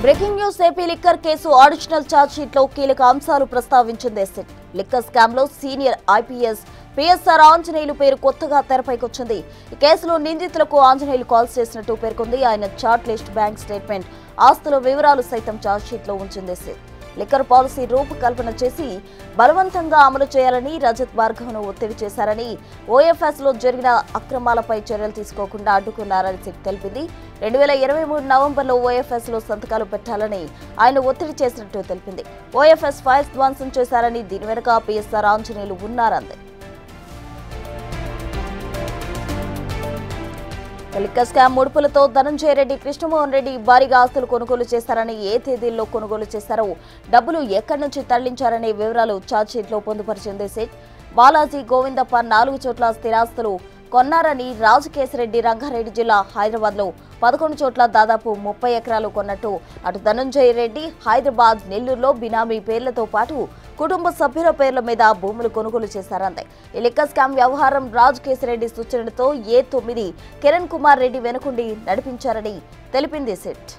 Breaking news AP liquor case additional charge sheet లో కీలక అంశాలు ప్రస్తావించింది సిట్. లిక్కర్ స్కామ్ లో సీనియర్ ఐపీఎస్ పిఎస్ఆర్ ఆంజనేయులు పేరు కొత్తగా తెరపైకొచ్చింది. ఈ కేసులో నిందితులకు ఆంజనేయులు కాల్స్ చేసినట్టు పేర్కొంది. ఆయన చార్ట్ లిస్ట్, బ్యాంక్ స్టేట్మెంట్, ఆస్తుల వివరాలు సైతం ఛార్జ్ షీట్ లో ఉంచింది సిట్. లిక్కర్ పాలసీ రూపకల్పన చేసి బలవంతంగా అమలు చేయాలని రజత్ భార్గవ్ను ఒత్తిడి చేశారని, ఓఎఫ్ఎస్ లో జరిగిన అక్రమాలపై చర్యలు తీసుకోకుండా అడ్డుకున్నారని సిట్ తెలిపింది. 2023 నవంబర్లో ఓఎఫ్ఎస్ లో సంతకాలు పెట్టాలని ఆయన ఒత్తిడి చేసినట్టు తెలిపింది. ఓఎఫ్ఎస్ ఫైల్స్ ధ్వంసం చేశారని, దీని వెనుక పిఎస్ఆర్ ఆంజనేయులు ఉన్నారంది. లిక్కర్ స్కామ్ ముడుపులతో ధనంజయ రెడ్డి, కృష్ణమోహన్ రెడ్డి భారీగా ఆస్తులు కొనుగోలు చేశారని, ఏ తేదీల్లో కొనుగోలు చేశారో, డబ్బులు ఎక్కడి నుంచి తరలించారనే వివరాలు ఛార్జ్షీట్లో పొందుపరిచింది సిట్. బాలాజీ, గోవిందప్ప 4 చోట్ల స్థిరాస్తులు కొన్నారని, రాజకేశరెడ్డి రంగారెడ్డి జిల్లా హైదరాబాద్ లో 11 చోట్ల దాదాపు 30 ఎకరాలు కొన్నట్టు అటు ధనంజయ రెడ్డి హైదరాబాద్, నెల్లూరులో బినామీ పేర్లతో పాటు కుటుంబ సభ్యుల పేర్ల మీద భూములు కొనుగోలు చేశారంది. ఈ లిక్కర్ స్కామ్ వ్యవహారం రాజకేశరెడ్డి సూచనలతో ఏ9 కిరణ్ కుమార్ రెడ్డి వెనుకుండి నడిపించారని తెలిపింది సిట్.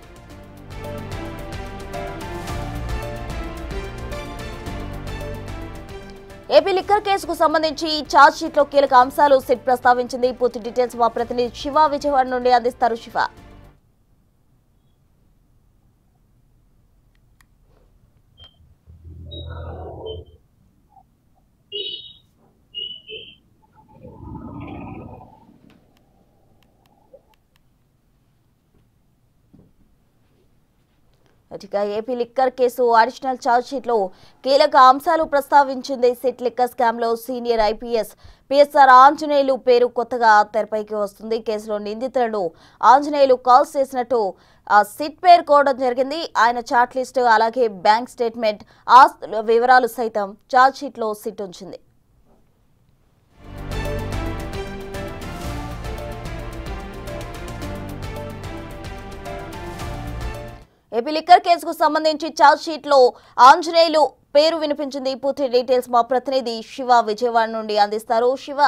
ఏపీ లిక్కర్ కేసుకు సంబంధించి ఛార్జ్ షీట్ లో కీలక అంశాలు సిట్ ప్రస్తావించింది. పూర్తి డీటెయిల్స్ మా ప్రతినిధి శివ విజయవాడ నుండి అందిస్తారు. Shiva, AP liquor case additional charge sheet లో కీలక అంశాలు ప్రస్తావించింది సిట్. లిక్కర్ స్కామ్ లో సీనియర్ ఐపీఎస్ పిఎస్ఆర్ ఆంజనేయులు పేరు కొత్తగా తెరపైకి వస్తుంది. కేసులో నిందితులను ఆంజనేయులు కాల్స్ చేసినట్టు సిట్ పేర్కోవడం జరిగింది. ఆయన చార్ట్ లిస్ట్, అలాగే బ్యాంక్ స్టేట్మెంట్, ఆస్తుల వివరాలు సైతం ఛార్జ్ షీట్ లో సిట్ ఉంచింది. ఏపీ లిక్కర్ కేసుకు సంబంధించి ఛార్జ్ షీట్ లో ఆంజనేయులు పేరు వినిపించింది. పూర్తి డీటెయిల్స్ మా ప్రతినిధి శివ విజయవాడ నుండి అందిస్తారు. శివ,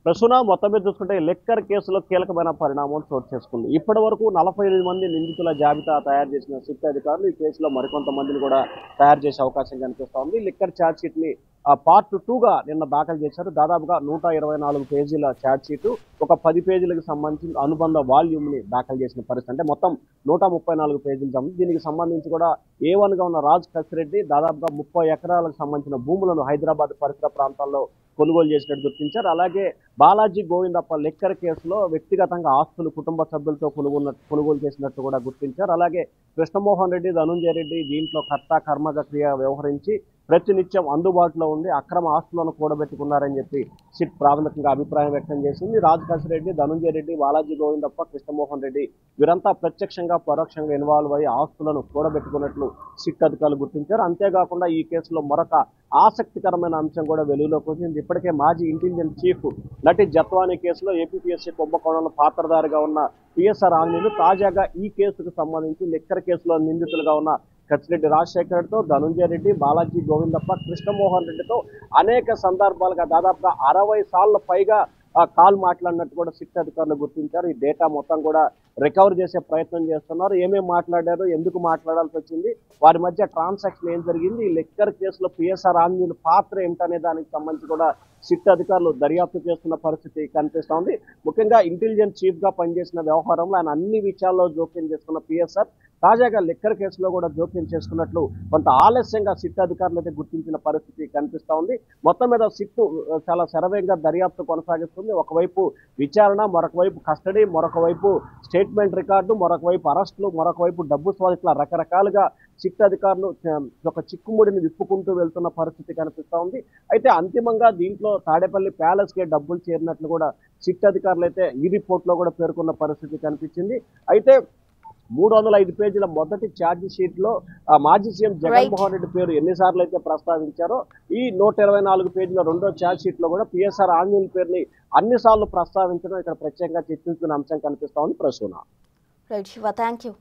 ప్రస్తుతం మొత్తం మీద చూసుకుంటే లిక్కర్ కేసులో కీలకమైన పరిణామం చోటు చేసుకుంది. ఇప్పటి వరకు 48 మంది నిందితుల జాబితా తయారు చేసిన సిట్ అధికారులు ఈ కేసులో మరికొంతమందిని కూడా తయారు చేసే అవకాశం కనిపిస్తోంది. లిక్కర్ ఛార్జ్ షీట్ ని పార్ట్ 2గా నిన్న దాఖలు చేశారు. దాదాపుగా 124 పేజీల ఛార్జ్ షీట్, ఒక 10 పేజీలకు సంబంధించిన అనుబంధ వాల్యూమ్ ని దాఖలు చేసిన పరిస్థితి. అంటే మొత్తం 134 పేజీలు సంబంధించి దీనికి సంబంధించి కూడా A1 గా ఉన్న రాజకేశరెడ్డి దాదాపుగా 30 ఎకరాలకు సంబంధించిన భూములను హైదరాబాద్ పరిసర ప్రాంతాల్లో కొనుగోలు చేసినట్టు గుర్తించారు. అలాగే బాలాజీ, గోవిందప్ప లిక్కర్ కేసులో వ్యక్తిగతంగా ఆస్తులు కుటుంబ సభ్యులతో కొనుగోలు చేసినట్టు కూడా గుర్తించారు. అలాగే కృష్ణమోహన్ రెడ్డి, ధనంజయ రెడ్డి దీంట్లో కర్త కర్మగ క్రియ వ్యవహరించి ప్రతినిత్యం అందుబాటులో ఉండి అక్రమ ఆస్తులను కూడబెట్టుకున్నారని చెప్పి సిట్ ప్రాథమికంగా అభిప్రాయం వ్యక్తం చేసింది. రాజకేశరెడ్డి, ధనంజయ రెడ్డి, బాలాజీ, గోవిందప్ప, కృష్ణమోహన్ రెడ్డి వీరంతా ప్రత్యక్షంగా పరోక్షంగా ఇన్వాల్వ్ అయ్యి ఆస్తులను కూడబెట్టుకున్నట్లు సిట్ అధికారులు గుర్తించారు. అంతేకాకుండా ఈ కేసులో మరొక ఆసక్తికరమైన అంశం కూడా వెలుగులోకి వచ్చింది. ఇప్పటికే మాజీ ఇంటెలిజెన్స్ చీఫ్ నటి జత్వానీ కేసులో ఏపీపీఎస్సీ కుంభకోణంలో పాత్రధారిగా ఉన్న పిఎస్ఆర్ ఆంజనేయులు తాజాగా ఈ కేసుకు సంబంధించి లిక్కర్ కేసులో నిందితులుగా ఉన్న కచ్చిరెడ్డి రాజశేఖర్ రెడ్డితో, ధనంజయ రెడ్డి, బాలాజీ, గోవిందప్ప, కృష్ణమోహన్ రెడ్డితో అనేక సందర్భాలుగా దాదాపుగా 60 సార్లు పైగా కాల్ మాట్లాడినట్టు కూడా సిట్ అధికారులు గుర్తించారు. ఈ డేటా మొత్తం కూడా రికవర్ చేసే ప్రయత్నం చేస్తున్నారు. ఏమేమి మాట్లాడారు, ఎందుకు మాట్లాడాల్సి వచ్చింది, వారి మధ్య ట్రాన్సాక్షన్ ఏం జరిగింది, ఈ లిక్కర్ కేసులో పిఎస్ఆర్ ఆంజనేయులు పాత్ర ఏమిటనే దానికి సంబంధించి కూడా సిట్ అధికారులు దర్యాప్తు చేస్తున్న పరిస్థితి కనిపిస్తోంది. ముఖ్యంగా ఇంటెలిజెన్స్ చీఫ్ గా పనిచేసిన వ్యవహారంలో ఆయన అన్ని విషయాల్లో జోక్యం చేసుకున్న పిఎస్ఆర్ తాజాగా లిక్కర్ కేసులో కూడా జోక్యం చేసుకున్నట్లు కొంత ఆలస్యంగా సిట్ అధికారులు అయితే గుర్తించిన పరిస్థితి కనిపిస్తా ఉంది. మొత్తం మీద సిట్ చాలా శరవేగంగా దర్యాప్తు కొనసాగిస్తుంది. ఒకవైపు విచారణ, మరొక వైపు కస్టడీ, మరొక వైపు స్టేట్మెంట్ రికార్డు, మరొక వైపు అరెస్టులు, మరొక వైపు డబ్బు స్వాధీనం, రకరకాలుగా సిట్ అధికారులు ఒక చిక్కుముడిని విప్పుకుంటూ వెళ్తున్న పరిస్థితి కనిపిస్తా ఉంది. అయితే అంతిమంగా దీంట్లో తాడేపల్లి ప్యాలెస్ కే డబ్బులు చేరినట్లు కూడా సిట్ అధికారులు అయితే ఈ రిపోర్ట్ లో కూడా పేర్కొన్న పరిస్థితి కనిపించింది. అయితే 305 పేజీల మొదటి ఛార్జ్ షీట్ లో మాజీ సీఎం జగన్మోహన్ రెడ్డి పేరు ఎన్నిసార్లు అయితే ప్రస్తావించారో, ఈ 124 పేజీల రెండో ఛార్జ్ షీట్ లో కూడా పిఎస్ఆర్ ఆంజనేయుల పేరుని అన్నిసార్లు ప్రస్తావించడం ఇక్కడ ప్రత్యేకంగా చర్చించుకున్న అంశం కనిపిస్తా ఉంది. Prasuna. Right Shiva, thank you.